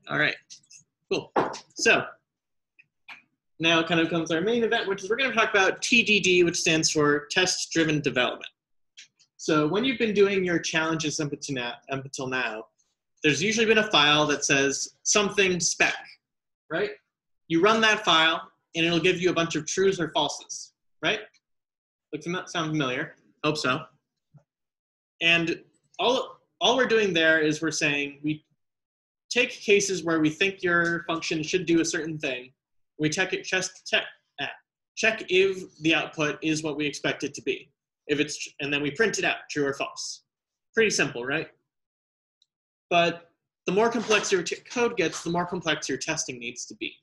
All right, cool. So now kind of comes our main event, which is we're going to talk about TDD, which stands for test-driven development. So when you've been doing your challenges up until now, there's usually been a file that says something spec, right? You run that file, and it'll give you a bunch of trues or falses, right? Sound familiar? Hope so. And all we're doing there is we're saying we take cases where we think your function should do a certain thing. We check if the output is what we expect it to be. And then we print it out, true or false. Pretty simple, right? But the more complex your code gets, the more complex your testing needs to be.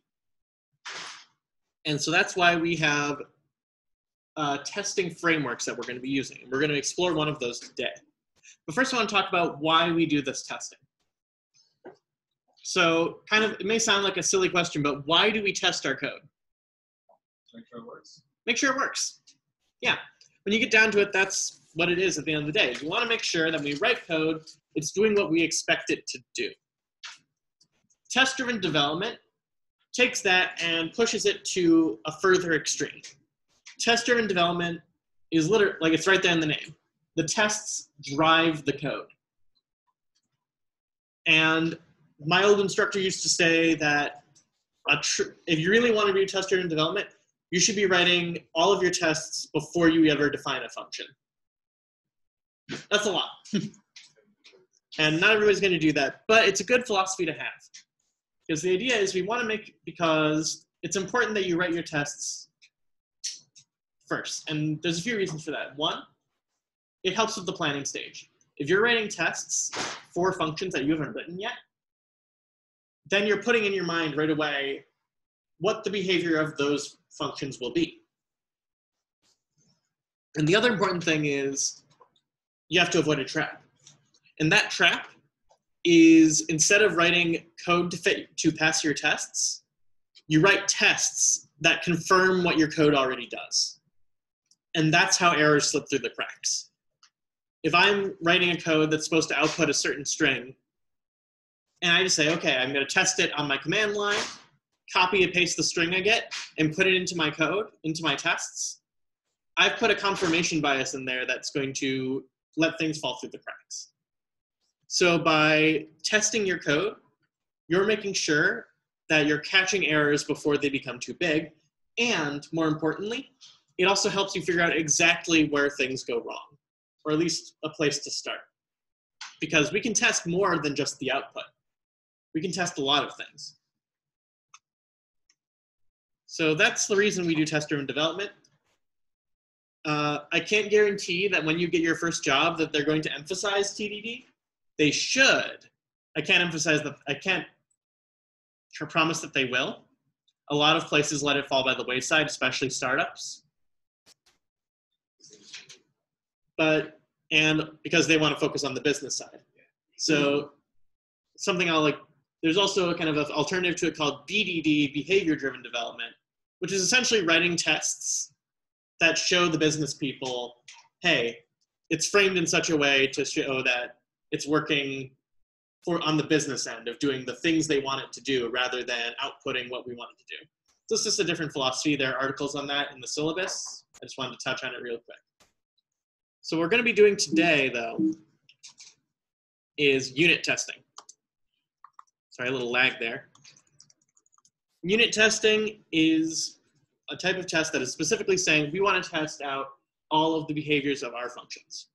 And so that's why we have testing frameworks that we're going to be using. We're going to explore one of those today. But first I want to talk about why we do this testing. So it may sound like a silly question, but why do we test our code? Make sure it works. Make sure it works. Yeah. When you get down to it, that's what it is at the end of the day. We want to make sure that when we write code, it's doing what we expect it to do. Test-driven development takes that and pushes it to a further extreme. Test-driven development is literally, like it's right there in the name. The tests drive the code. And my old instructor used to say that if you really want to do test-driven development, you should be writing all of your tests before you ever define a function. That's a lot. And not everybody's going to do that, but it's a good philosophy to have. Because the idea is because it's important that you write your tests first. And there's a few reasons for that. One, it helps with the planning stage. If you're writing tests for functions that you haven't written yet, then you're putting in your mind right away what the behavior of those functions will be. And the other important thing is you have to avoid a trap. And that trap is instead of writing code to pass your tests, you write tests that confirm what your code already does. And that's how errors slip through the cracks. If I'm writing a code that's supposed to output a certain string, and I just say, okay, I'm going to test it on my command line, copy and paste the string I get, and put it into my code, into my tests, I've put a confirmation bias in there that's going to let things fall through the cracks. So by testing your code, you're making sure that you're catching errors before they become too big, and more importantly, it also helps you figure out exactly where things go wrong, or at least a place to start. Because we can test more than just the output. We can test a lot of things. So that's the reason we do test-driven development. I can't guarantee that when you get your first job that they're going to emphasize TDD. They should. I can't promise that they will. A lot of places let it fall by the wayside, especially startups. And because they want to focus on the business side. So there's also a kind of an alternative to it called BDD, behavior-driven development, which is essentially writing tests that show the business people, hey, it's framed in such a way to show that it's working on the business end of doing the things they want it to do rather than outputting what we want it to do. So it's just a different philosophy. There are articles on that in the syllabus. I just wanted to touch on it real quick. So what we're going to be doing today, though, is unit testing. Sorry, a little lag there. Unit testing is a type of test that is specifically saying we want to test out all of the behaviors of our functions.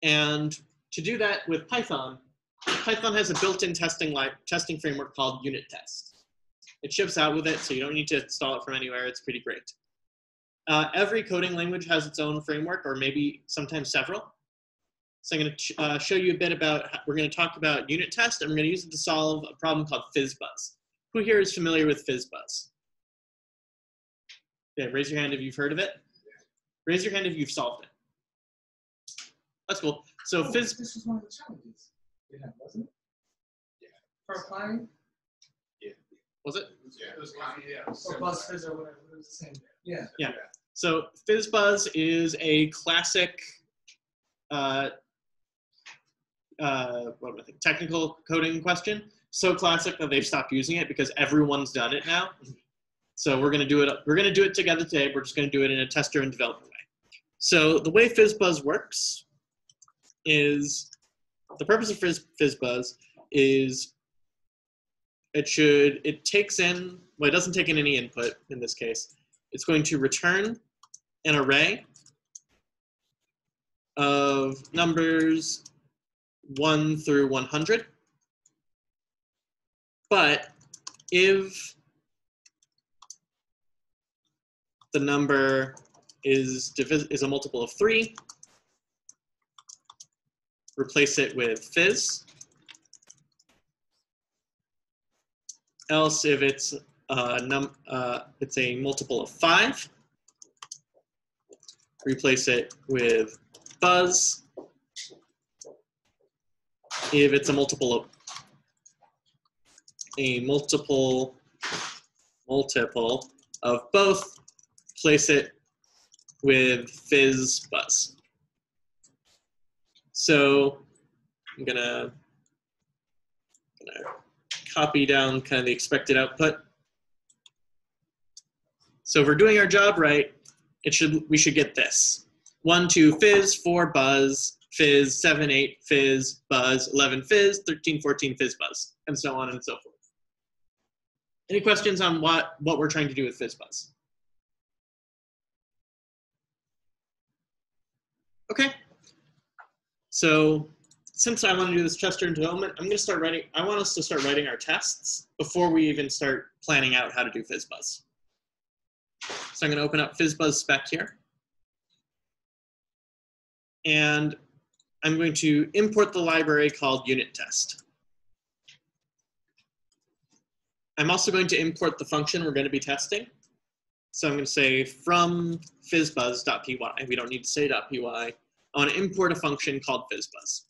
And to do that with Python has a built-in testing framework called unit test. It ships out with it, so you don't need to install it from anywhere. It's pretty great. Every coding language has its own framework, or maybe sometimes several. So I'm going to show you a bit about, we're going to talk about unit test, and we're going to use it to solve a problem called Fizzbuzz. Who here is familiar with Fizzbuzz? Yeah, raise your hand if you've heard of it. Raise your hand if you've solved it. That's cool. So Fizz. This was one of the challenges we had, wasn't it? Yeah. For applying? Yeah. Was it? Yeah, it was kind of, yeah. Or Buzz Fizz or whatever. It was the same. Yeah. Yeah. So Fizzbuzz is a classic technical coding question. so classic that they've stopped using it because everyone's done it now. So we're gonna do it. We're gonna do it together today. We're just gonna do it in a tester and developer way. So the way Fizzbuzz works is the purpose of Fizzbuzz is it takes in, well, it doesn't take in any input in this case. It's going to return an array of numbers 1 through 100. But if the number is a multiple of 3, replace it with fizz. Else, if it's a multiple of 5, replace it with buzz. If it's a multiple of both, place it with Fizzbuzz. So I'm gonna copy down kind of the expected output. So if we're doing our job right, we should get this: 1, 2, fizz, 4, buzz, fizz, 7, 8, fizz, buzz, 11, fizz, 13, 14, Fizzbuzz, and so on and so forth. Any questions on what we're trying to do with Fizzbuzz? Okay. So since I want to do this tester and development, I want us to start writing our tests before we even start planning out how to do Fizzbuzz. So I'm going to open up Fizzbuzz spec here. And I'm going to import the library called unit test. I'm also going to import the function we're going to be testing. So I'm going to say from fizzbuzz.py. We don't need to say .py. I want to import a function called fizzbuzz.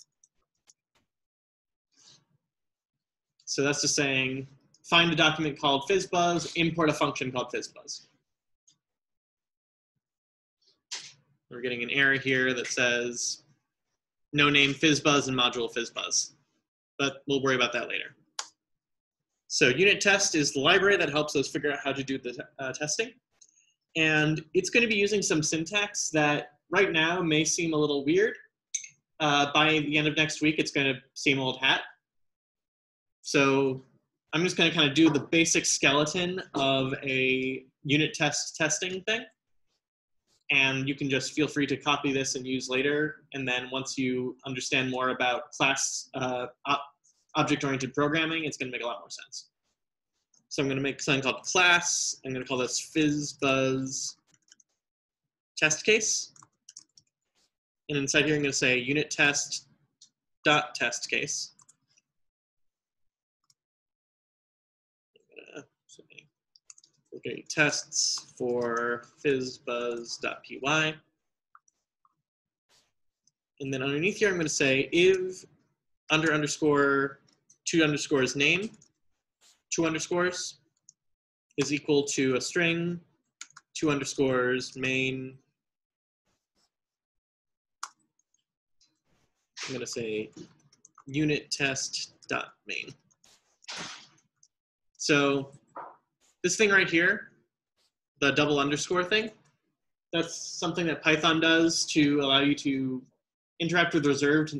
So that's just saying, find a document called fizzbuzz, import a function called fizzbuzz. We're getting an error here that says no name fizzbuzz and module fizzbuzz, but we'll worry about that later. So unit test is the library that helps us figure out how to do the testing. And it's going to be using some syntax that right now may seem a little weird. By the end of next week, it's going to seem old hat. So I'm just going to kind of do the basic skeleton of a unit test testing thing. And you can just feel free to copy this and use later. And then once you understand more about class object-oriented programming, it's going to make a lot more sense. So I'm going to make something called class. I'm going to call this Fizzbuzz test case. And inside here, I'm going to say unit test dot test case. Okay, tests for fizzbuzz.py. And then underneath here, I'm going to say if underscore 2 underscores name, 2 underscores is equal to a string, 2 underscores main. I'm going to say unit test.main. So this thing right here, the double underscore thing, that's something that Python does to allow you to interact with reserved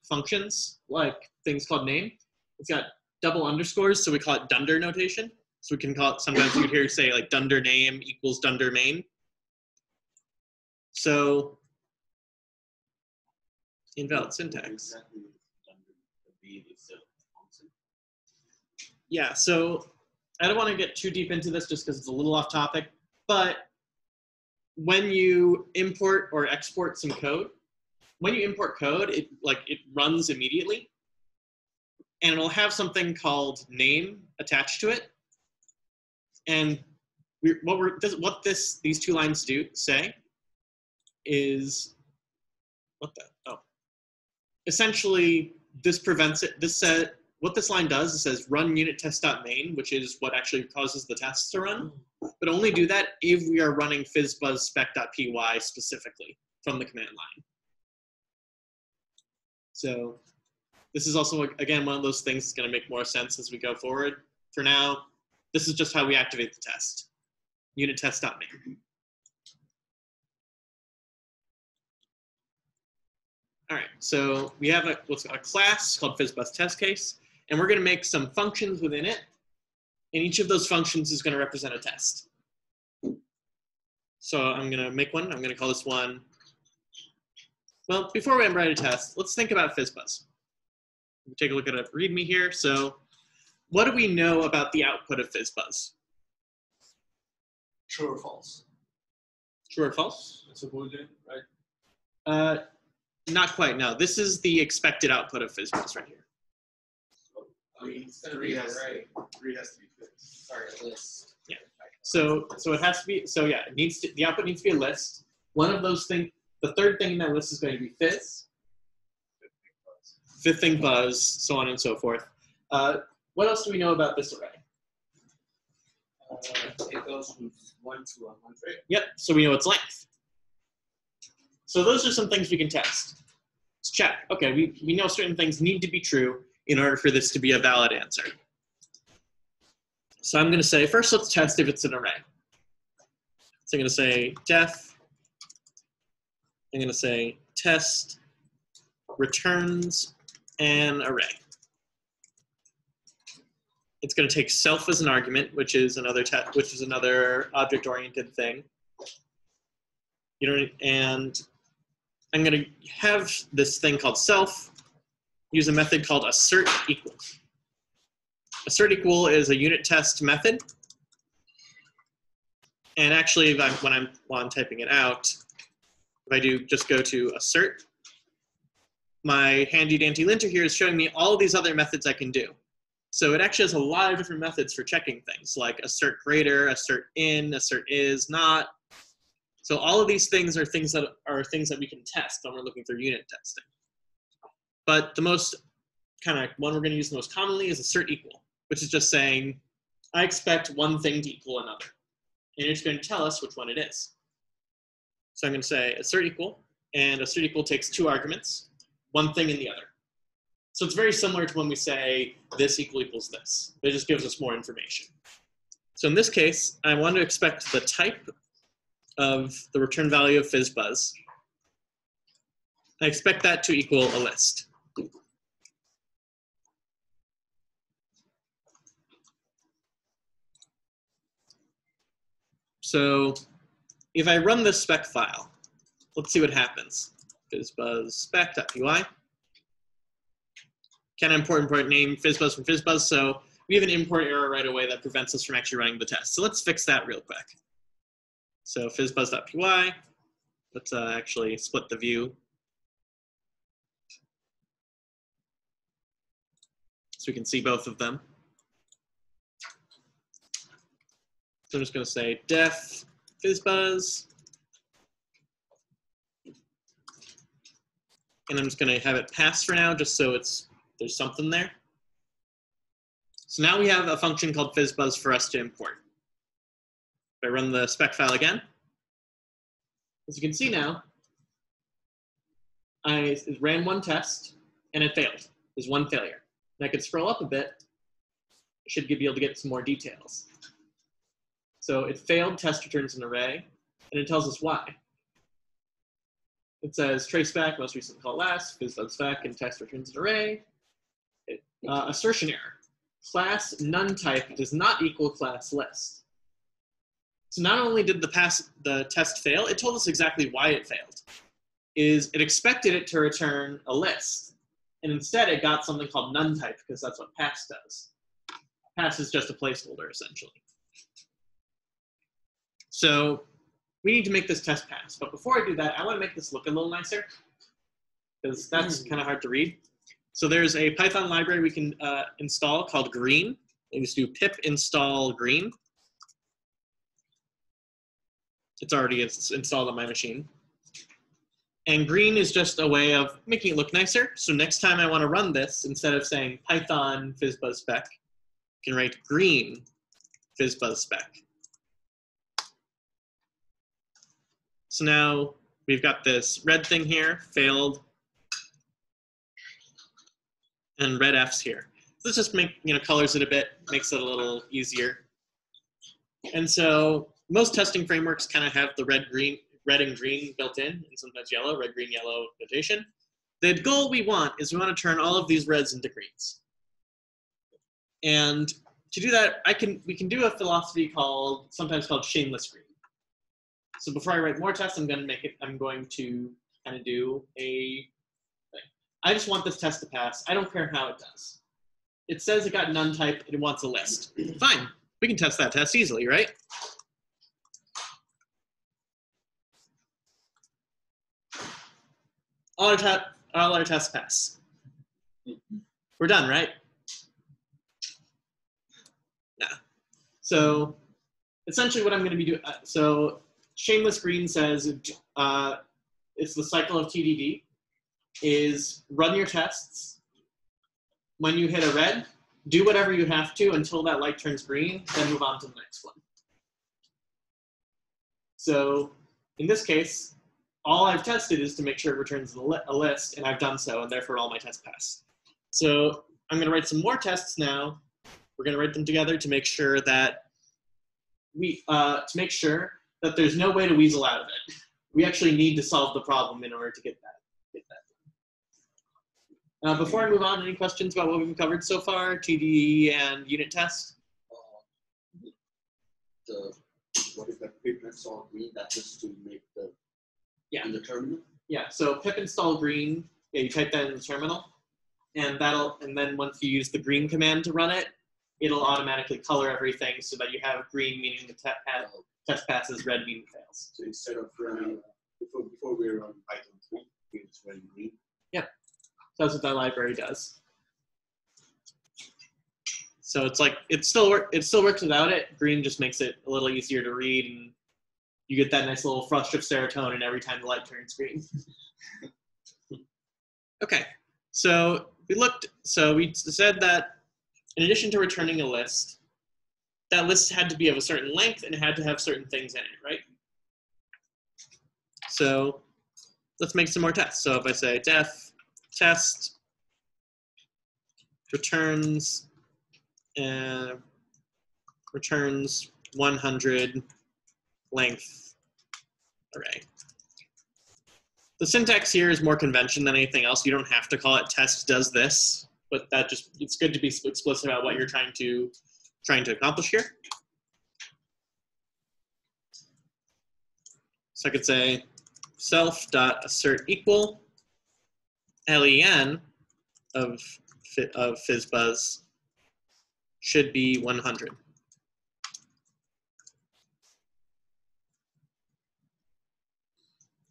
functions, like things called name. It's got double underscores, so we call it dunder notation. So we can call it, sometimes you could hear say like dunder name equals dunder main. So invalid syntax. Yeah, so I don't want to get too deep into this just because it's a little off topic, but when you import or export some code, when you import code, it runs immediately, and it'll have something called name attached to it. And these 2 lines say is essentially this prevents it. What this line does, it says run unit test.main, which is what actually causes the tests to run, but only do that if we are running fizzbuzz spec.py specifically from the command line. So This is also, again, one of those things that's going to make more sense as we go forward. For now, this is just how we activate the test. Unit test.name. All right, so we have a class called Fizzbuzz test case, and we're going to make some functions within it, and each of those functions is going to represent a test. So I'm going to make one. I'm going to call this one. Well, before we write a test, let's think about Fizzbuzz. Take a look at a README here. So what do we know about the output of Fizzbuzz? True or false? True or false? It's a Boolean, right? Not quite, no. This is the expected output of Fizzbuzz right here. It's going to be right. 3 has to be fixed. Sorry, a list. Yeah. So it has to be, so yeah, the output needs to be a list. One of those things, the third thing in that list is going to be fizz. Fifth thing buzz, so on and so forth. What else do we know about this array? It goes from 1 to 100. Yep, so we know its length. So those are some things we can test. Let's check. Okay, we know certain things need to be true in order for this to be a valid answer. So I'm going to say, first let's test if it's an array. So I'm going to say def, I'm going to say test returns an array. It's going to take self as an argument, which is another object-oriented thing. And I'm going to have this thing called self use a method called assert equal. Assert equal is a unit test method. And actually, while I'm typing it out, if I do just go to assert, my handy dandy linter here is showing me all of these other methods I can do. So it actually has a lot of different methods for checking things, like assert greater, assert in, assert is, not. So all of these things are things that we can test when we're looking for unit testing. But the most kind of one we're going to use the most commonly is assert equal, which is just saying, I expect one thing to equal another. And it's going to tell us which one it is. So I'm going to say assert equal, and assert equal takes 2 arguments, one thing and the other. So it's very similar to when we say this equals this. It just gives us more information. So in this case, I want to expect the type of the return value of Fizzbuzz. I expect that to equal a list. So if I run this spec file, let's see what happens. Fizzbuzz spec.py. Can I import name Fizzbuzz from Fizzbuzz? So we have an import error right away that prevents us from actually running the test. So let's fix that real quick. So fizzbuzz.py. Let's actually split the view. So we can see both of them. So I'm just going to say def Fizzbuzz. And I'm just going to have it pass for now, just so there's something there. So now we have a function called Fizzbuzz for us to import. If I run the spec file again, as you can see now, I ran one test and it failed. There's one failure. And I could scroll up a bit. I should be able to get some more details. So it failed, test returns an array, and it tells us why. It says traceback, most recently called last, Fizzbuzz spec, and test returns an array. Assertion error. Class none type does not equal class list. So not only did the test fail, it told us exactly why it failed. It expected it to return a list, and instead it got something called none type, because that's what pass does. Pass is just a placeholder, essentially. So we need to make this test pass. But before I do that, I want to make this look a little nicer, because that's kind of hard to read. So there's a Python library we can install called green. You just do pip install green. It's already installed on my machine. And green is just a way of making it look nicer. So next time I want to run this, instead of saying Python Fizzbuzz spec, I can write green Fizzbuzz spec. So now we've got this red thing here, failed. and red F's here. Let's just make, colors it a bit, makes it a little easier. And so most testing frameworks kind of have the red and green built in, and sometimes yellow, red, green, yellow notation. The goal we want is we want to turn all of these reds into greens. And to do that, we can do a philosophy sometimes called shameless green. So before I write more tests, I'm going to kind of do a thing. I just want this test to pass. I don't care how it does. It says it got none type and it wants a list. Fine, we can test that test easily, right? All our tests pass. We're done, right? Yeah. So essentially what I'm going to be doing, so shameless green says it's the cycle of TDD, is run your tests. When you hit a red, do whatever you have to until that light turns green, then move on to the next one. So in this case, all I've tested is to make sure it returns a list, and I've done so, and therefore all my tests pass. So I'm going to write some more tests now. We're going to write them together to make sure that there's no way to weasel out of it. We actually need to solve the problem in order to get that done. Before I move on, any questions about what we've covered so far, TDD and unit test? What is that pip install green? That's just to make the in the terminal. Yeah. So pip install green. Yeah, you type that in the terminal, and then once you use the green command to run it, it'll automatically color everything so that you have green meaning the test passes, red meaning fails. So instead of running before we run Python 3, we just run green. Yep. So that's what that library does. So it's like it still works without it. Green just makes it a little easier to read, and you get that nice little flush of serotonin every time the light turns green. Okay, so we said that in addition to returning a list, that list had to be of a certain length and it had to have certain things in it, right? So let's make some more tests. So if I say def test returns 100 length array. The syntax here is more convention than anything else. You don't have to call it test does this, but it's good to be explicit about what you're trying to accomplish here. So I could say self.assert equal len of Fizzbuzz should be 100.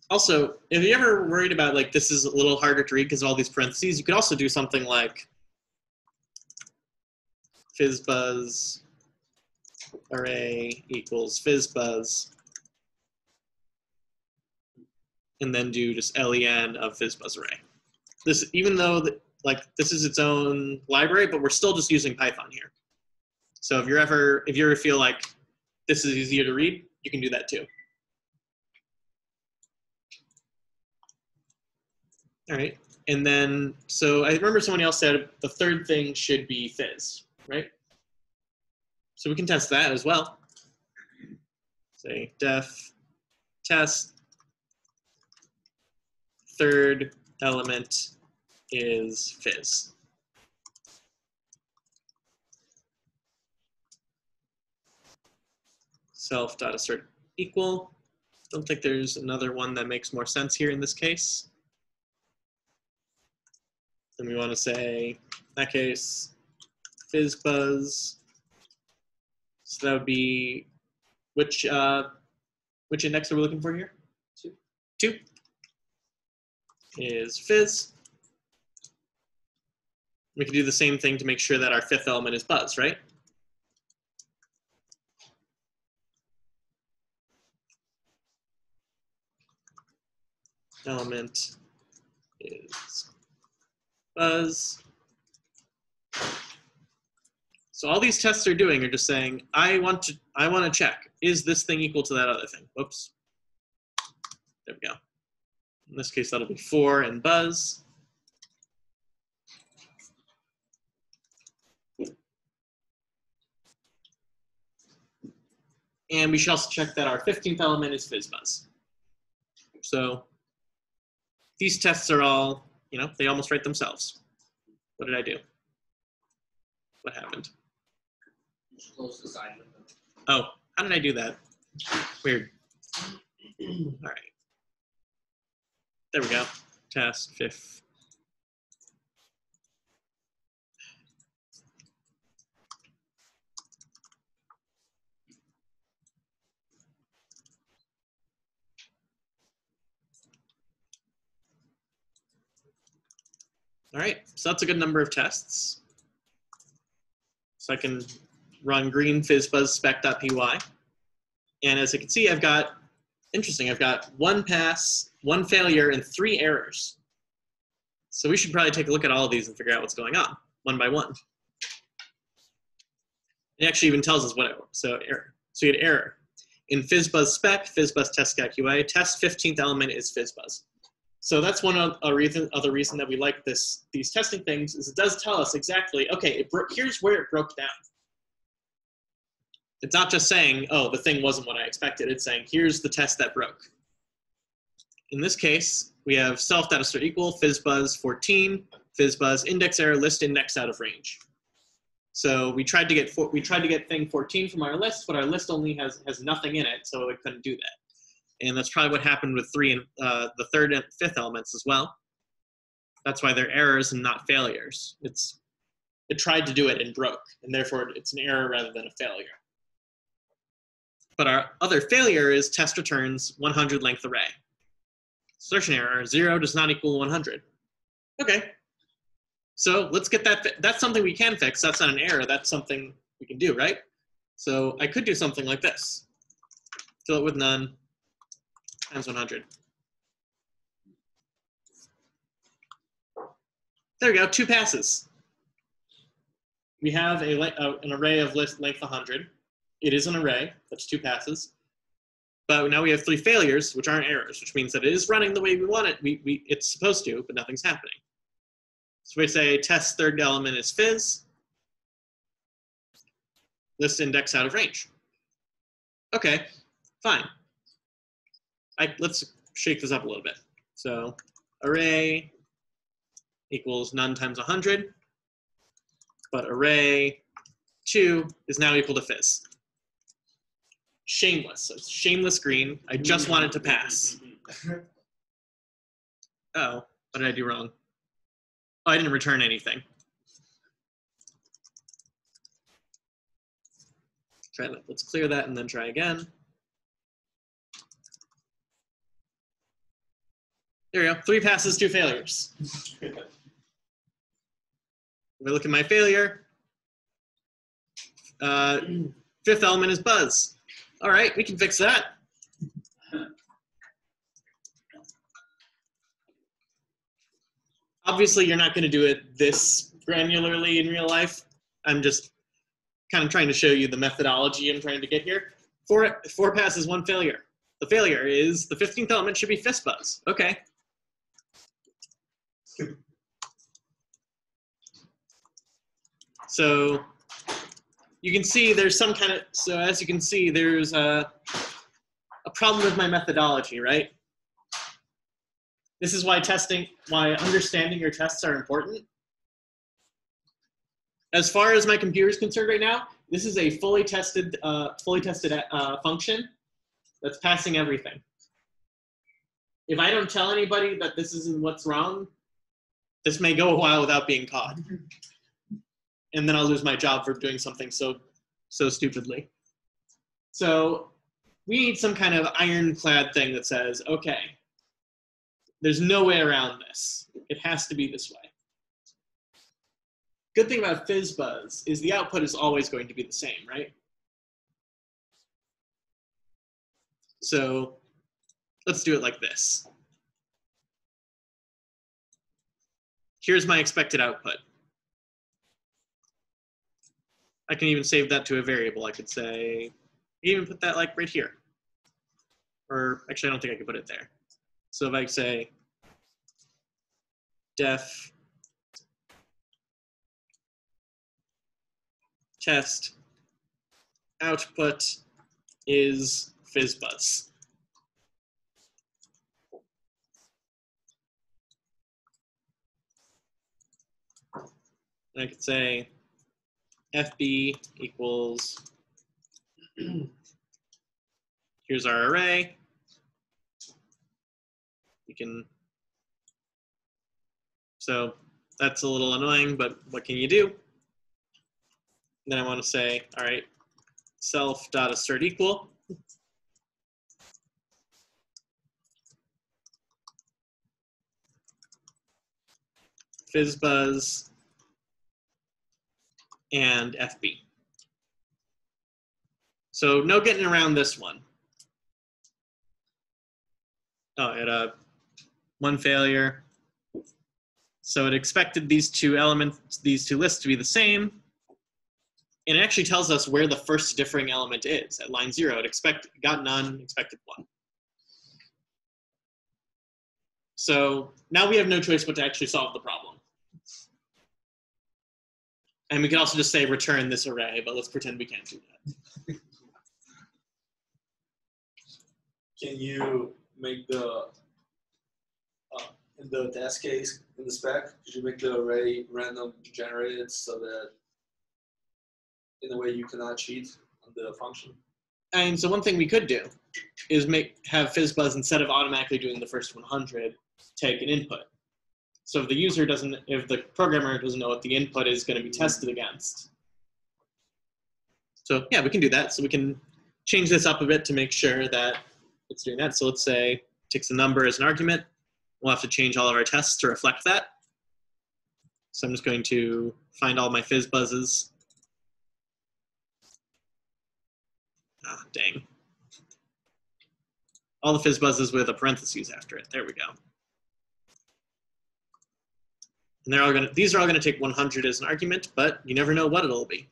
Also, if you're ever worried about like this is a little harder to read because of all these parentheses, you could also do something like Fizzbuzz array equals Fizzbuzz, and then do just len of Fizzbuzz array. This, even though this is its own library, but we're still just using Python here. So if you ever feel like this is easier to read, you can do that too. All right, and then, so I remember someone else said the third thing should be fizz, right? So we can test that as well. Say def test third element is fizz. Self.assert equal. Don't think there's another one that makes more sense here in this case. Then we want to say, in that case, Fizzbuzz. So that would be, which index are we looking for here? 2. 2 is fizz. We can do the same thing to make sure that our fifth element is buzz, right? Element is buzz. So all these tests are doing are just saying, I want to check, is this thing equal to that other thing? Whoops. There we go. In this case, that'll be 4 and buzz. And we should also check that our 15th element is Fizzbuzz. So these tests are all, you know, they almost write themselves. What did I do? What happened? Close the side window. Oh, how did I do that? Weird. All right. There we go. Test 5th. All right, so that's a good number of tests. So I can run green fizzbuzz spec.py. And as you can see, I've got, interesting, I've got 1 pass, 1 failure, and 3 errors. So we should probably take a look at all of these and figure out what's going on, one by one. It actually even tells us what it was. So error. So we had error. In fizzbuzz spec, fizzbuzz test.qa, test 15th element is fizzbuzz. So that's one other reason that we like these testing things is it does tell us exactly, okay, here's where it broke down. It's not just saying, oh, the thing wasn't what I expected. It's saying, here's the test that broke. In this case, we have self data store equal, fizzbuzz 14, fizzbuzz index error, list index out of range. So we tried to get thing 14 from our list, but our list only has nothing in it, so it couldn't do that. And that's probably what happened with the 3rd and 5th elements as well. That's why they're errors and not failures. It tried to do it and broke, and therefore it's an error rather than a failure. But our other failure is test returns 100 length array. Assertion error, 0 does not equal 100. Okay, so let's get that. That's something we can fix. That's not an error. That's something we can do, right? So I could do something like this. Fill it with none times 100. There we go, 2 passes. We have an array of length 100. It is an array, that's 2 passes. But now we have 3 failures, which aren't errors, which means that it is running the way we want it. It's supposed to, but nothing's happening. So we say test 3rd element is fizz. List index out of range. Okay, fine. Let's shake this up a little bit. So array equals none times 100, but array 2 is now equal to fizz. Shameless, so it's shameless green. I just wanted to pass. Oh, what did I do wrong? Oh, I didn't return anything. Let's clear that and then try again. There we go, 3 passes, 2 failures. If I look at my failure, 5th element is buzz. All right, we can fix that. Obviously, you're not going to do it this granularly in real life. I'm just kind of trying to show you the methodology I'm trying to get here. 4 passes, 1 failure. The failure is the 15th element should be fizzbuzz. Okay. So you can see there's some kind of, so as you can see, there's a problem with my methodology, right? This is why understanding your tests are important. As far as my computer is concerned right now, this is a fully tested function that's passing everything. If I don't tell anybody that this isn't what's wrong, this may go a while without being caught. And then I'll lose my job for doing something so stupidly. So we need some kind of ironclad thing that says, okay, there's no way around this. It has to be this way. Good thing about Fizzbuzz is the output is always going to be the same, right? So let's do it like this. Here's my expected output. I can even save that to a variable. I could say, even put that like right here. Or actually, I don't think I could put it there. So if I say def test output is Fizzbuzz. And I could say FB equals, here's our array. We can, so that's a little annoying, but what can you do? Then I want to say, all right, self.assert equal. Fizzbuzz and FB. So no getting around this one. Oh, it had one failure. So it expected these two elements, these two lists to be the same. And it actually tells us where the first differing element is. At line 0, it got none, expected 1. So now we have no choice but to actually solve the problem. And we can also just say return this array, but let's pretend we can't do that. Can you make the, in the test case, in the spec, could you make the array random generated so that in a way you cannot cheat on the function? And so one thing we could do is have Fizzbuzz, instead of automatically doing the first 100, take an input. So if the user doesn't, if the programmer doesn't know what the input is going to be tested against. So yeah, we can do that. So we can change this up a bit to make sure that it's doing that. So let's say it takes a number as an argument. We'll have to change all of our tests to reflect that. So I'm just going to find all my Fizzbuzzes. Ah, dang. All the Fizzbuzzes with a parentheses after it. There we go. And these are all gonna take 100 as an argument, but you never know what it'll be.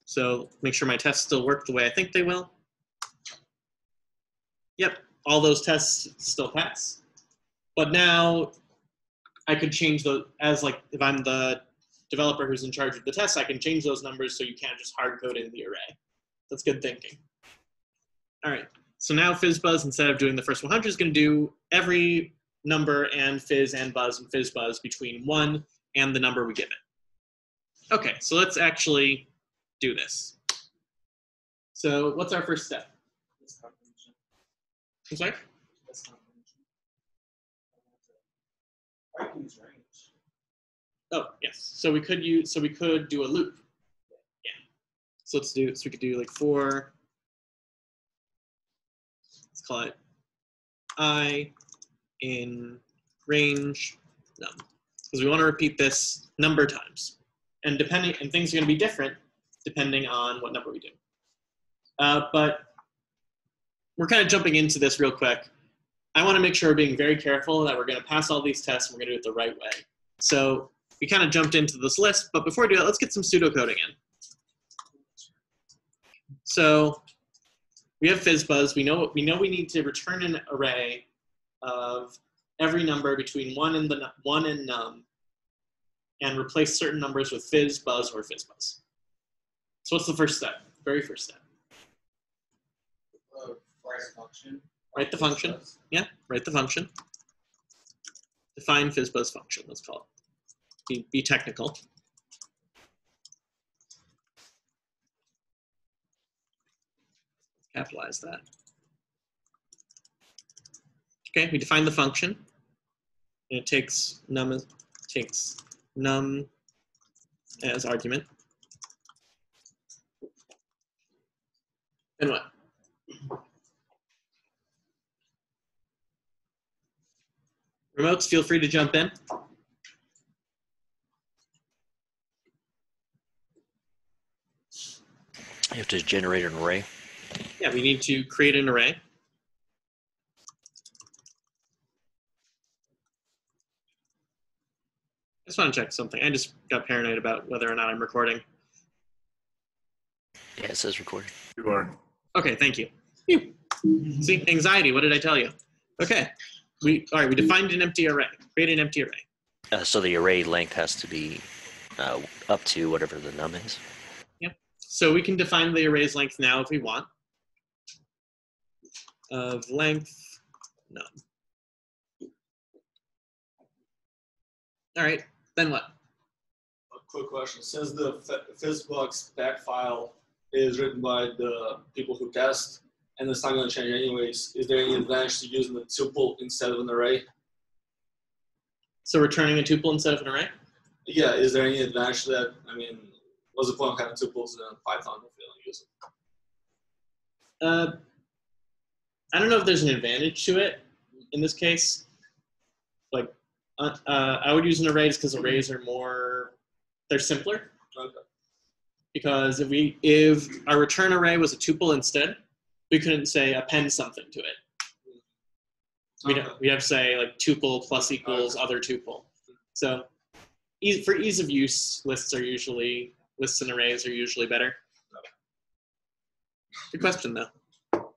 So make sure my tests still work the way I think they will. Yep, all those tests still pass. But now I could change those, as like, if I'm the developer who's in charge of the tests, I can change those numbers so you can't just hard code in the array. That's good thinking. All right, so now Fizzbuzz, instead of doing the first 100, is gonna do every number and fizz and buzz and Fizzbuzz between 1 and the number we give it. Okay, so let's actually do this. So what's our first step? I'm sorry? Oh, yes. So we could do a loop. Yeah. So we could do like for, let's call it I in range num, because we want to repeat this number times, and things are going to be different depending on what number we do. But we're kind of jumping into this real quick. I want to make sure we're being very careful that we're going to pass all these tests and we're going to do it the right way. So we kind of jumped into this list, but before we do that, let's get some pseudocoding in. So we have Fizzbuzz. We know we need to return an array of every number between 1 and num, and replace certain numbers with fizz, buzz, or Fizzbuzz. So what's the first step? Very first step. Function. Write the function. Yeah, write the function. Define Fizzbuzz function, let's call it. Be technical. Capitalize that. Okay, we define the function. And it takes num as argument. And what? Remotes, feel free to jump in. You have to generate an array. Yeah, we need to create an array. I just want to check something. I just got paranoid about whether or not I'm recording. Yeah, it says recording. You are. Okay, thank you. See, anxiety, what did I tell you? Okay, all right, we defined an empty array, create an empty array. So the array length has to be up to whatever the num is. Yep, so we can define the array's length now if we want. of length num. All right, then what? A quick question. Since the Fizzbuzz back file is written by the people who test, and it's not going to change anyways, is there any advantage to using the tuple instead of an array? So returning a tuple instead of an array? Yeah, is there any advantage to that? I mean, what's the point of having tuples in Python if you don't use them? I don't know if there's an advantage to it in this case. Like, I would use an array just because arrays are they're simpler. Okay. Because if our return array was a tuple instead, we couldn't say append something to it. We'd have to say like tuple plus equals other tuple. So for ease of use, lists and arrays are usually better. Good question though. All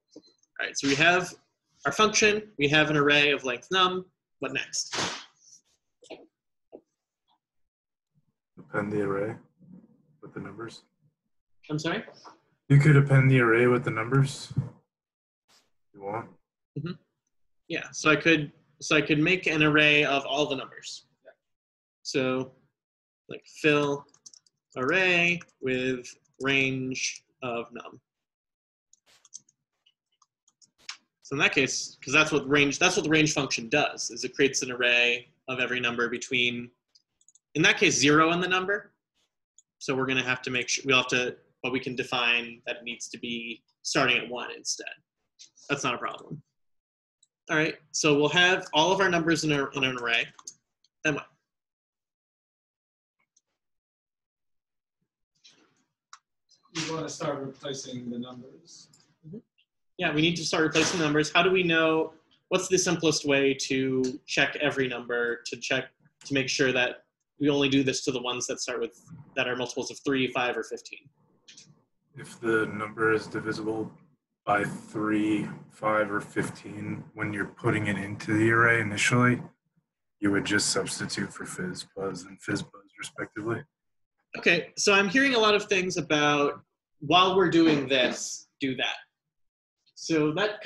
right, so we have our function, we have an array of length num. What next? Append the array with the numbers. I'm sorry? You could append the array with the numbers if you want. Mm-hmm. Yeah, so I could make an array of all the numbers. So like fill array with range of num. So in that case, because that's what the range function does, is it creates an array of every number between, in that case, 0 and the number. So we're going to have to make sure, but we can define that it needs to be starting at 1 instead. That's not a problem. All right, so we'll have all of our numbers in an array. Then what? You want to start replacing the numbers. Yeah, we need to start replacing numbers. How do we know, what's the simplest way to check every number, to make sure that we only do this to the ones that that are multiples of 3, 5, or 15? If the number is divisible by 3, 5, or 15, when you're putting it into the array initially, you would just substitute for Fizzbuzz and Fizzbuzz respectively. Okay, so I'm hearing a lot of things about, while we're doing this, do that. So that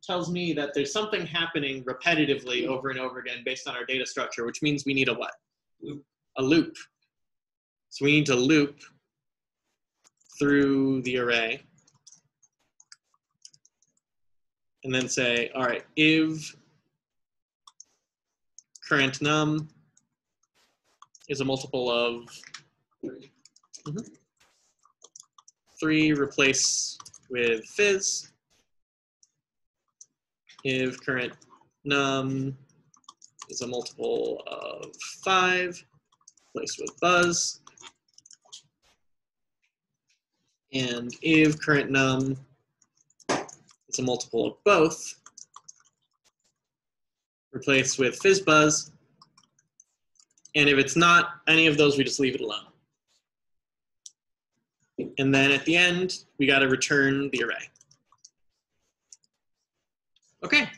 tells me that there's something happening repetitively over and over again based on our data structure, which means we need a what? A loop. So we need to loop through the array and then say, all right, if current num is a multiple of 3, replace with fizz. If current num is a multiple of 5, replace with buzz. And if current num is a multiple of both, replace with Fizzbuzz. And if it's not any of those, we just leave it alone. And then at the end, we got to return the array. Okay.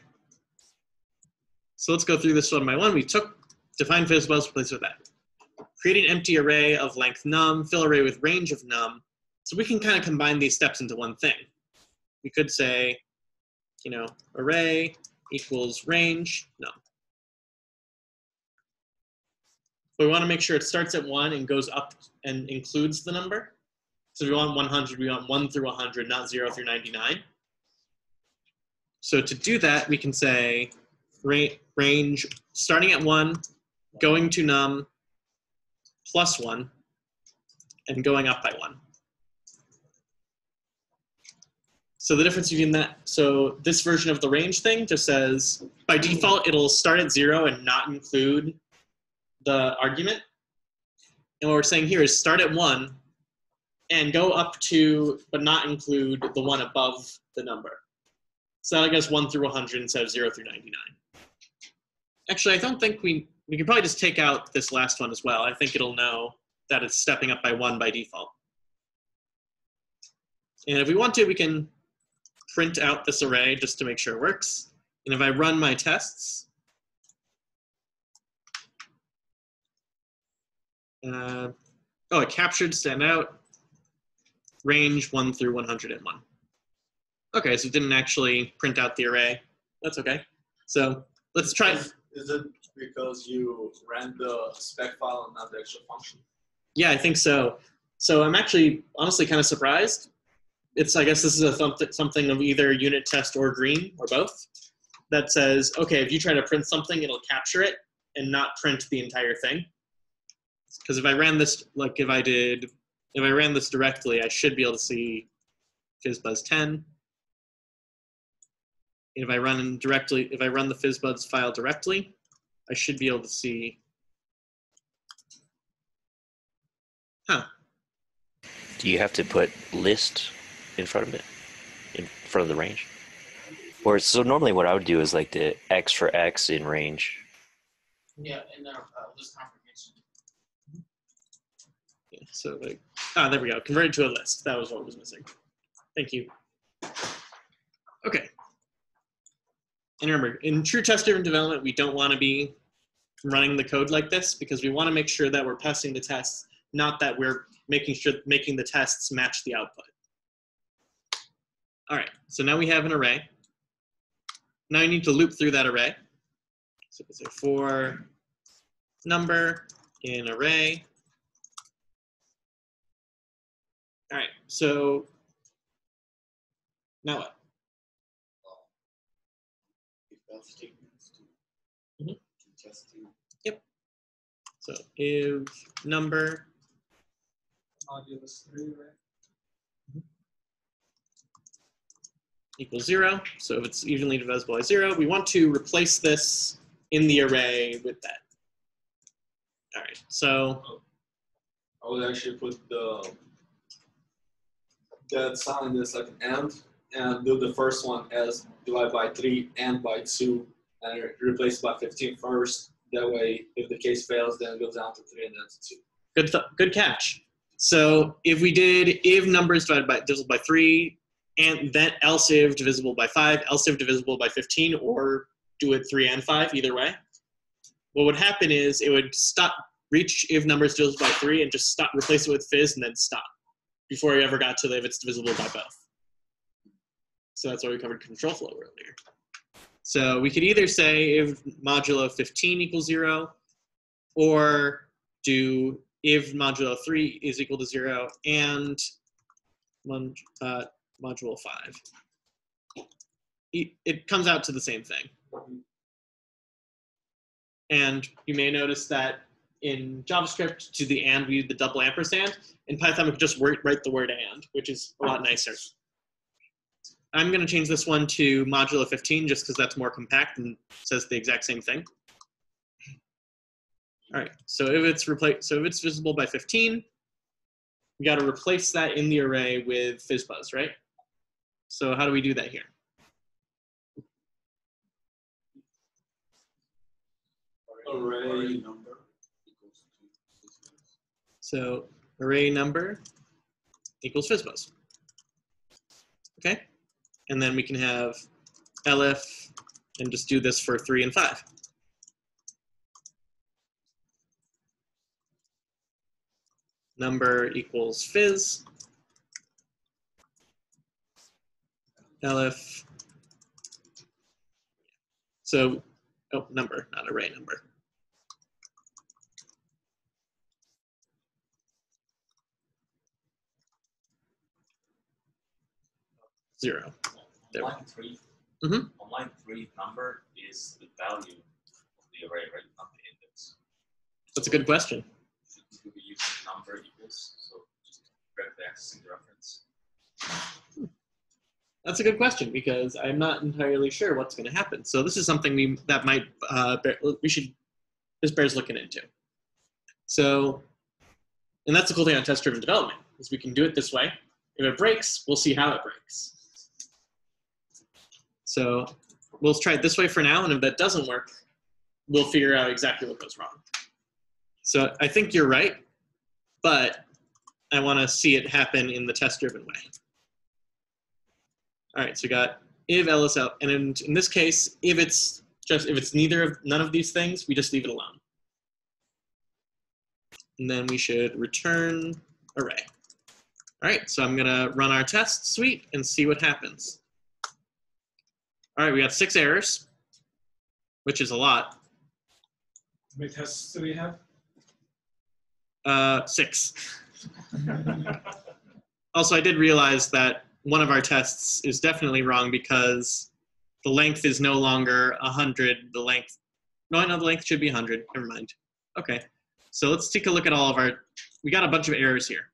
So let's go through this one by one. We define Fizzbuzz, replace with that. Create an empty array of length num, fill array with range of num. So we can kind of combine these steps into one thing. We could say, array equals range num. But we want to make sure it starts at 1 and goes up and includes the number. So if we want 100, we want 1 through 100, not 0 through 99. So to do that, we can say range starting at 1, going to num, plus 1, and going up by 1. So the difference between that, so this version of the range thing just says, by default, it'll start at 0 and not include the argument. And what we're saying here is start at 1 and go up to, but not include the one above the number. So I guess 1 through 100 instead of 0 through 99. Actually, I don't think we can probably just take out this last one as well. I think it'll know that it's stepping up by 1 by default. And if we want to, we can print out this array just to make sure it works. And if I run my tests, it captured, stand out, range 1 through 101. Okay, so it didn't actually print out the array. That's okay. So let's try. Is it because you ran the spec file and not the actual function? Yeah, I think so. So I'm actually honestly kind of surprised. I guess this is something of either unit test or green or both that says, okay, if you try to print something, it'll capture it and not print the entire thing. Because if I ran this, like if I ran this directly, I should be able to see Fizzbuzz 10. If I run the Fizzbuzz file directly, I should be able to see. Huh. Do you have to put list in front of it, in front of the range? Or so normally what I would do is like the X for X in range. Yeah, in the list comprehension. Yeah, so like, there we go. Converted to a list. That was what was missing. Thank you. Okay. And remember, in true test-driven development, we don't want to be running the code like this because we want to make sure that we're passing the tests, not that we're making the tests match the output. All right, so now we have an array. Now you need to loop through that array. So we say for number in array. All right, so now what? Mhm. Yep. So if number Modulus 3, right? equals 0, so if it's evenly divisible by 0, we want to replace this in the array with that. All right, so I would actually put that sign as like an and do the first one as divide by 3 and by 2 and replace by 15 first. That way, if the case fails, then it goes down to 3 and then to 2. good catch. So if we did if number is divisible by 3, and then else if divisible by 5, else if divisible by 15, or do it 3 and 5, either way, what would happen is it would reach if number is divisible by 3 and just replace it with fizz and then stop before it ever got to if it's divisible by both. So that's why we covered control flow earlier. So we could either say if modulo 15 equals 0, or do if modulo 3 is equal to 0 and modulo 5. It comes out to the same thing. And you may notice that in JavaScript, to the and, we use the double ampersand. In Python, we could just write the word and, which is a lot nicer. I'm going to change this one to modulo 15 just because that's more compact and says the exact same thing. All right, so if it's divisible by 15, we got to replace that in the array with Fizzbuzz, right? So how do we do that here? Array number equals to Fizzbuzz. So array number equals Fizzbuzz. Okay, and then we can have elif and just do this for 3 and 5. Number equals fizz. Elif. So, number, not array number. Zero. There. On line 3, Mhm. on line 3, number is the value of the array, right? Not the index. That's a good question. Should we be using number equals? So just directly accessing the reference. That's a good question because I'm not entirely sure what's going to happen. So this is something this bears looking into. So, and that's the cool thing on test-driven development is we can do it this way. If it breaks, we'll see how it breaks. So we'll try it this way for now, and if that doesn't work, we'll figure out exactly what goes wrong. So I think you're right, but I want to see it happen in the test-driven way. All right, so we got if else out, and in this case, if it's none of these things, we just leave it alone. And then we should return array. All right, so I'm gonna run our test suite and see what happens. All right, we got 6 errors, which is a lot. How many tests do we have? 6. Also, I did realize that one of our tests is definitely wrong because the length is no longer 100. The length should be 100. Never mind. Okay, so let's take a look at all of our. We got a bunch of errors here.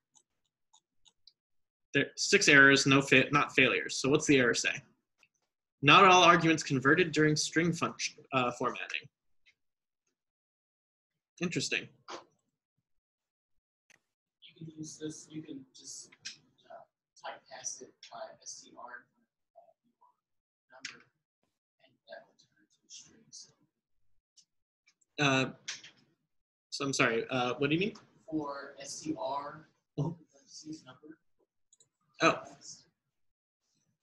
There 6 errors, not failures. So what's the error say? Not all arguments converted during string function formatting. Interesting. You can use this. You can just type past it by str number, and that will turn into a string. So I'm sorry. What do you mean? For str, number. Oh.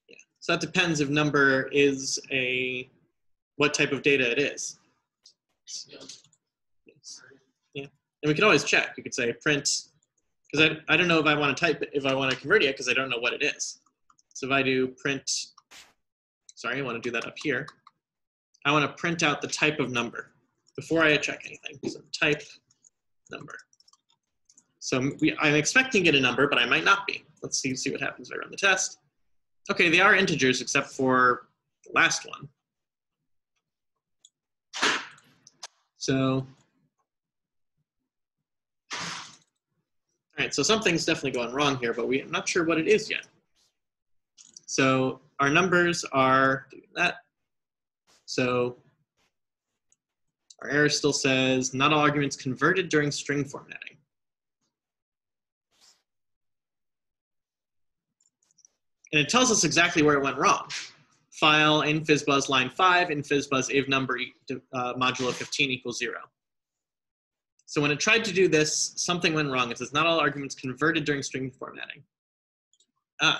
Yeah. So that depends if number is what type of data it is. Yeah. And we can always check. We could say print, because I don't know if I want to type it, if I want to convert it because I don't know what it is. So if I do print, sorry, I want to do that up here. I want to print out the type of number before I check anything. So type number. So I'm expecting to get a number, but I might not be. Let's see what happens if I run the test. Okay, they are integers except for the last one. So, all right, so something's definitely going wrong here, but I'm not sure what it is yet. So our numbers are doing that. So our error still says not all arguments converted during string formatting. And it tells us exactly where it went wrong. File in Fizzbuzz line 5, in Fizzbuzz if number modulo 15 equals 0. So when it tried to do this, something went wrong. It says not all arguments converted during string formatting. I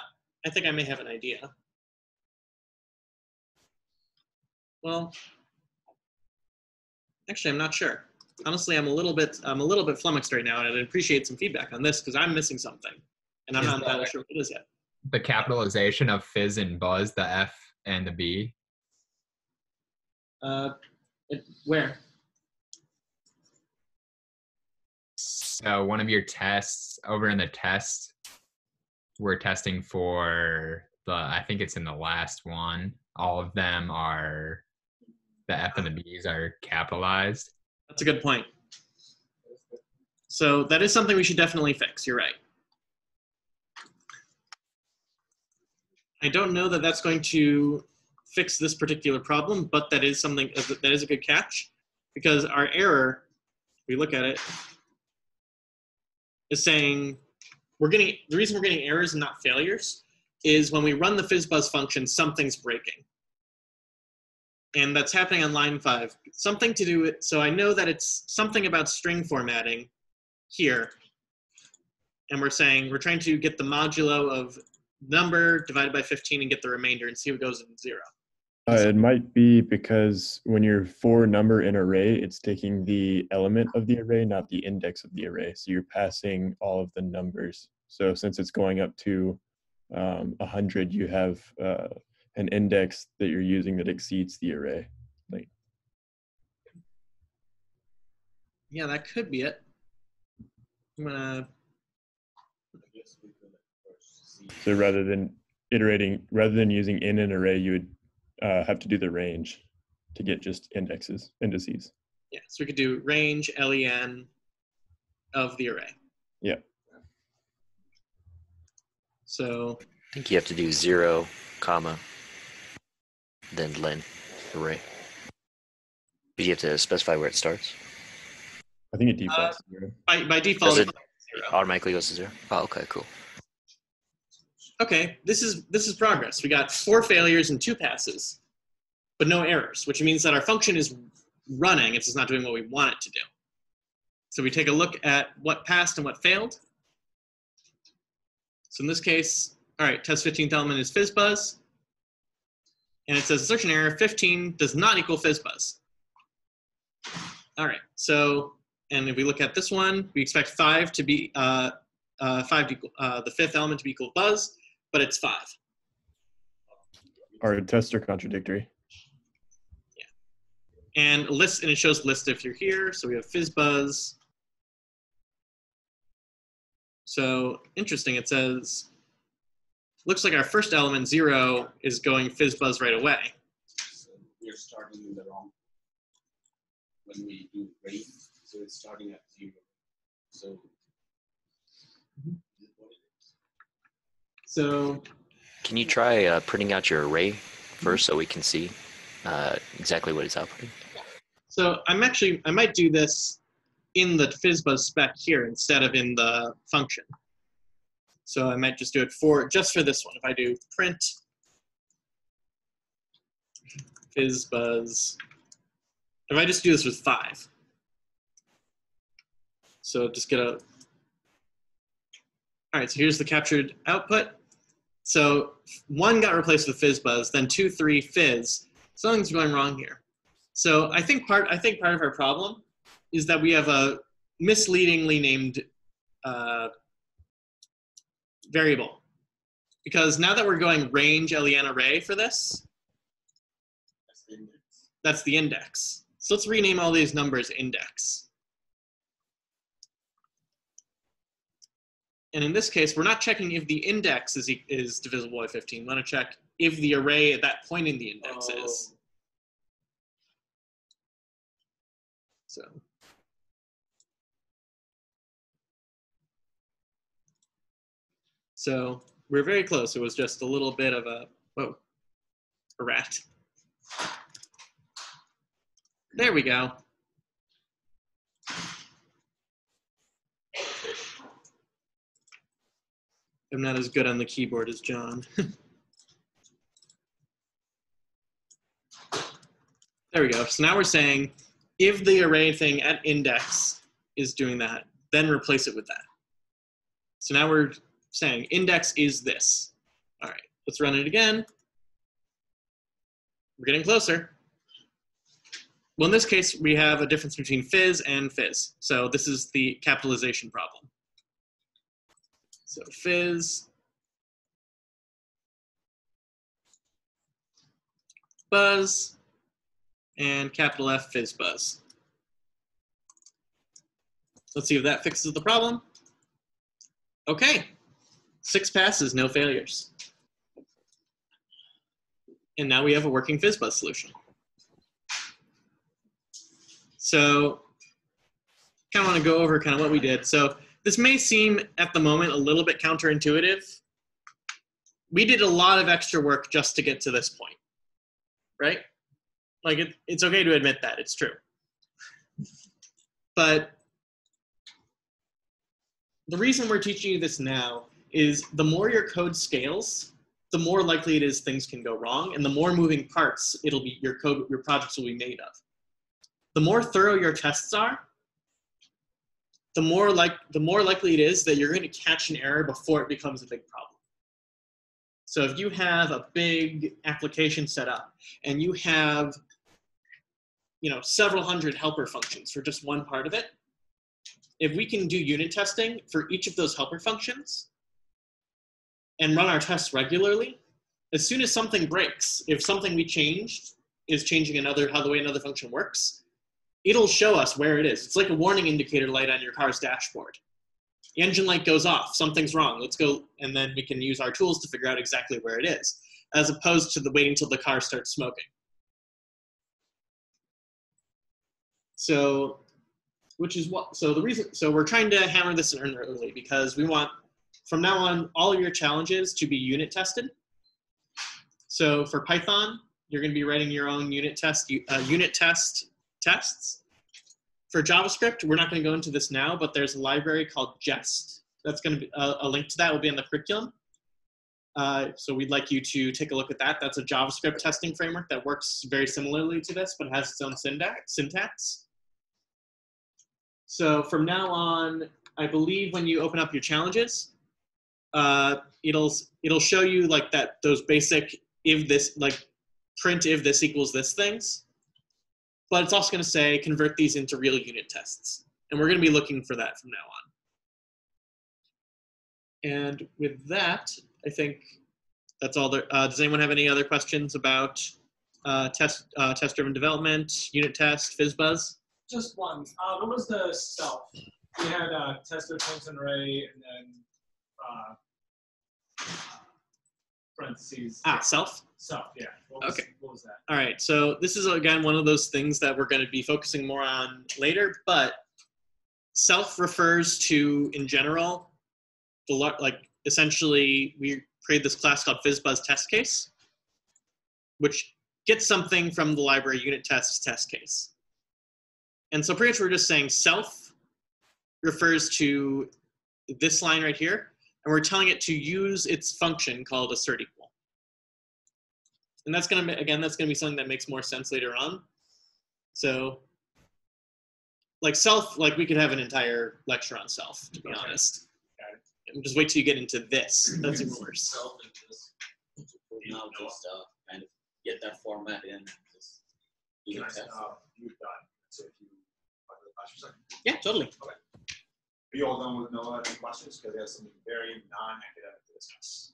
think I may have an idea. Well, actually, I'm not sure. Honestly, I'm a little bit flummoxed right now, and I'd appreciate some feedback on this because I'm missing something, and I'm not entirely sure what it is yet. The capitalization of fizz and buzz, the F and the B. Where? So one of your tests over in the test, we're testing for I think it's in the last one. All of them are, the F and the B's are capitalized. That's a good point. So that is something we should definitely fix. You're right. I don't know that that's going to fix this particular problem, but that is something that is a good catch, because our error, if we look at it, is saying the reason we're getting errors and not failures is when we run the Fizzbuzz function, something's breaking. And that's happening on line 5. Something to do with, so I know that it's something about string formatting here. And we're saying we're trying to get the modulo of number divided by 15 and get the remainder and see what goes in 0. It might be because when you're for number in array, it's taking the element of the array, not the index of the array. So you're passing all of the numbers. So since it's going up to 100, you have an index that you're using that exceeds the array. Yeah, that could be it. I'm gonna. So rather than using in an array, you would have to do the range to get just indices. Yeah, so we could do range len of the array. Yeah. So I think you have to do 0, comma, then len array. But you have to specify where it starts. I think it defaults to 0. By default, Does it 0. automatically goes to 0? Oh, okay, cool. Okay, this is progress. We got 4 failures and 2 passes, but no errors, which means that our function is running. It's just not doing what we want it to do. So we take a look at what passed and what failed. So in this case, all right, test 15th element is Fizzbuzz. And it says assertion error 15 does not equal Fizzbuzz. All right, so, and if we look at this one, we expect 5 to be, 5 to equal, the 5th element to be equal buzz, but it's 5. Our tests are contradictory. And list, and it shows list if you're here. So we have Fizzbuzz. So interesting, it says, looks like our first element 0 is going Fizzbuzz right away. So we're starting in the wrong when we do range. So it's starting at 0. So this is what it is. So Can you try printing out your array first so we can see exactly what it's outputting? So I might do this in the Fizzbuzz spec here instead of in the function. So I might just do it just for this one. If I do print Fizzbuzz, if I just do this with 5. So just get a, all right, so here's the captured output. So 1 got replaced with Fizzbuzz, then 2, 3, Fizz. Something's going wrong here. So I think part of our problem is that we have a misleadingly named variable. Because now that we're going range len array for this, that's the index. So let's rename all these numbers index. And in this case, we're not checking if the index is divisible by 15. We want to check if the array at that point in the index is. So we're very close. It was just a little bit of a rat. There we go. I'm not as good on the keyboard as John. There we go. So now we're saying if the array thing at index is doing that, then replace it with that. So now we're saying index is this. All right, let's run it again. We're getting closer. Well, in this case, we have a difference between fizz and fizz. So this is the capitalization problem. So fizz, buzz, and capital F fizz buzz. Let's see if that fixes the problem. Okay, 6 passes, no failures. And now we have a working Fizzbuzz solution. So kind of want to go over kind of what we did. So this may seem at the moment a little bit counterintuitive. We did a lot of extra work just to get to this point, right? Like it's okay to admit that, it's true. But the reason we're teaching you this now is the more your code scales, the more likely it is things can go wrong, and the more moving parts your projects will be made of. The more thorough your tests are, the more likely it is that you're going to catch an error before it becomes a big problem. So if you have a big application set up and you have, several hundred helper functions for just one part of it, if we can do unit testing for each of those helper functions and run our tests regularly, as soon as something breaks, if something we changed is changing how the way another function works, it'll show us where it is. It's like a warning indicator light on your car's dashboard. The engine light goes off, something's wrong, let's go, and then we can use our tools to figure out exactly where it is, as opposed to waiting until the car starts smoking. So we're trying to hammer this in early because we want, from now on, all of your challenges to be unit tested. So for Python, you're going to be writing your own unit tests. For JavaScript, we're not going to go into this now, but there's a library called Jest. That's going to be a link to that will be in the curriculum. So we'd like you to take a look at that. That's a JavaScript testing framework that works very similarly to this, but has its own syntax. So from now on, I believe when you open up your challenges, it'll show you like those basic if this, like print if this equals this things. But it's also going to say convert these into real unit tests. And we're going to be looking for that from now on. And with that, I think That's all there. Does anyone have any other questions about test-driven development, unit test, Fizzbuzz? Just one. What was the self? We had tested function array and then parentheses. Self? Self, yeah. What was that? All right. So this is, again, one of those things that we're going to be focusing more on later, but self refers to, in general, essentially, we create this class called Fizzbuzz test case, which gets something from the library unit test case. And so pretty much we're just saying self refers to this line right here, and we're telling it to use its function called assert equal. And that's going to, again, that's going to be something that makes more sense later on. So like self, like we could have an entire lecture on self, to be honest. And just wait till you get into this. That's even worse. Self and just putting out the stuff and get that format in. Just You've done. So if you want to class for a second. Yeah, totally. Okay. Are you all done with no any questions? Because there's something very non-academic to discuss.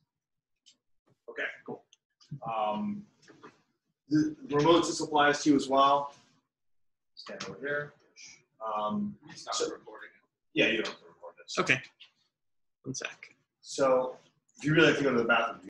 Okay, cool. The remote system applies to you as well. Stand over here. stop So- recording. Yeah, you don't have to record this. Okay. One sec. So if you really have to go to the bathroom,